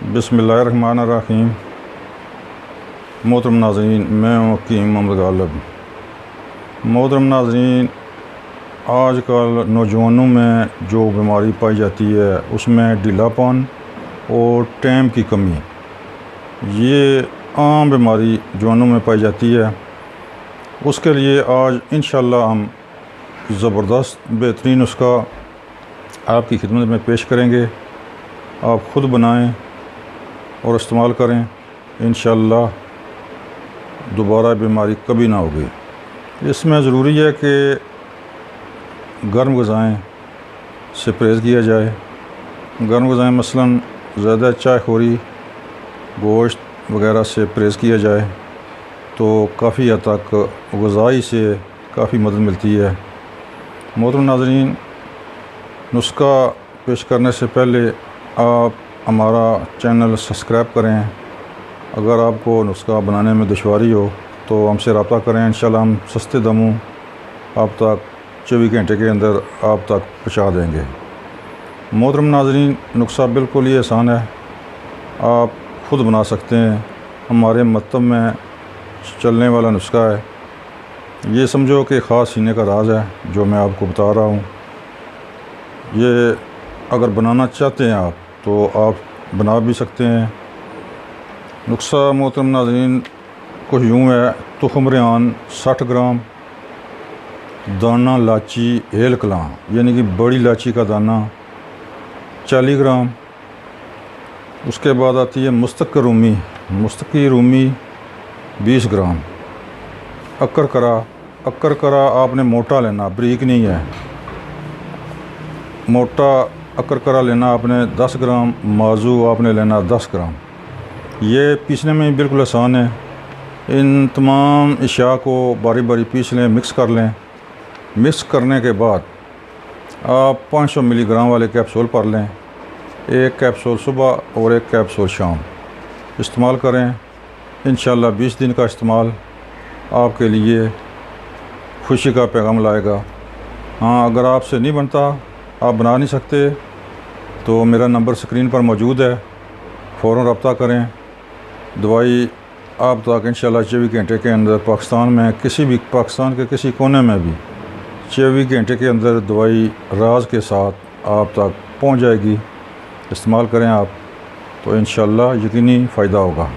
बिस्मिल्लाहिर्रहमानिर्रहीम। मोहतरम नाज़रीन, मैं हकीम मोहम्मद गालिब। मोहतरम नाज़रीन, आजकल नौजवानों में जो बीमारी पाई जाती है उसमें ढीलापन और टाइम की कमी, ये आम बीमारी जवानों में पाई जाती है। उसके लिए आज इंशाअल्लाह हम ज़बरदस्त बेहतरीन नुस्खा आपकी खिदमत में पेश करेंगे। आप ख़ुद बनाएं और इस्तेमाल करें, इंशाअल्लाह दोबारा बीमारी कभी ना होगी। इसमें ज़रूरी है कि गर्म ग़िज़ाएँ से परहेज़ किया जाए। गर्म ग़िज़ाएँ मसलन ज़्यादा चाय खोरी, गोश्त वग़ैरह से परहेज़ किया जाए तो काफ़ी हद तक ग़िज़ाई से काफ़ी मदद मिलती है। मोहतरम नाज़रीन, नुस्खा पेश करने से पहले आप हमारा चैनल सब्सक्राइब करें। अगर आपको नुस्खा बनाने में दुश्वारी हो तो हमसे रब्ता करें, इंशाअल्लाह हम सस्ते दामों आप तक 24 घंटे के अंदर आप तक पहुँचा देंगे। मोहतरम नाज़रीन, नुस्खा बिल्कुल ही आसान है, आप ख़ुद बना सकते हैं। हमारे मकतब में चलने वाला नुस्खा है। ये समझो कि ख़ास सीने का राज है जो मैं आपको बता रहा हूँ। ये अगर बनाना चाहते हैं आप तो आप बना भी सकते हैं। नुस्खा मोहतरम नाज़रीन कुछ यूँ है। तुख़्म रेहान 60 ग्राम, दाना लाची हेल कलां यानी कि बड़ी इलायची का दाना 40 ग्राम। उसके बाद आती है मुस्तक रूमी, मुस्तकी रूमी 20 ग्राम। अक्कर करा आपने मोटा लेना, बारीक नहीं है। मोटा अक्कर करा लेना आपने 10 ग्राम। माजू आपने लेना 10 ग्राम। ये पीसने में बिल्कुल आसान है। इन तमाम अशिया को बारी बारी पीस लें, मिक्स कर लें। मिक्स करने के बाद आप 500 मिलीग्राम वाले कैप्सूल पर लें। एक कैप्सूल सुबह और एक कैप्सूल शाम इस्तेमाल करें। इंशाअल्लाह 20 दिन का इस्तेमाल आपके लिए खुशी का पैगाम लाएगा। हाँ, अगर आपसे नहीं बनता, आप बना नहीं सकते, तो मेरा नंबर स्क्रीन पर मौजूद है, फ़ौरन रब्ता करें। दवाई आप तक इंशाअल्लाह 24 घंटे के अंदर पाकिस्तान के किसी कोने में भी 24 घंटे के अंदर दवाई राज के साथ आप तक पहुंच जाएगी। इस्तेमाल करें आप तो इंशाअल्लाह यकीनी फ़ायदा होगा।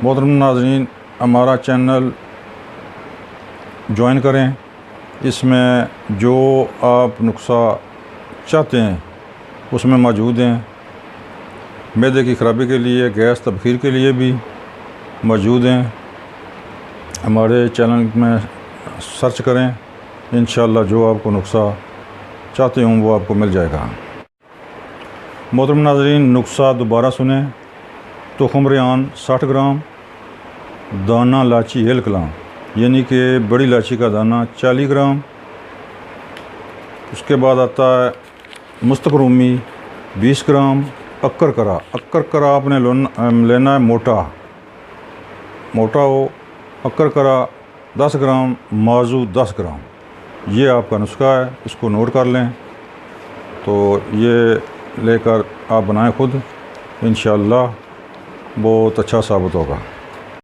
मोहतरम नाज़रीन, हमारा चैनल ज्वाइन करें। इसमें जो आप नुस्खा चाहते हैं उसमें मौजूद हैं। मैदे की ख़राबी के लिए, गैस तबखीर के लिए भी मौजूद हैं। हमारे चैनल में सर्च करें, इंशाअल्लाह जो आपको नुस्खा चाहते हों वो आपको मिल जाएगा। मोहतरम नाज़रीन, नुस्खा दोबारा सुने। तुख़्म रेहान 60 ग्राम, दाना लाची हेल कलां यानी कि बड़ी इलायची का दाना 40 ग्राम। उसके बाद आता है मुस्तक रूमी 20 ग्राम। अक्कर करा आपने लेना है मोटा हो। अक्कर करा 10 ग्राम, माजू 10 ग्राम। ये आपका नुस्खा है, इसको नोट कर लें। तो ये लेकर आप बनाएं खुद, इंशाअल्लाह बहुत अच्छा साबित होगा।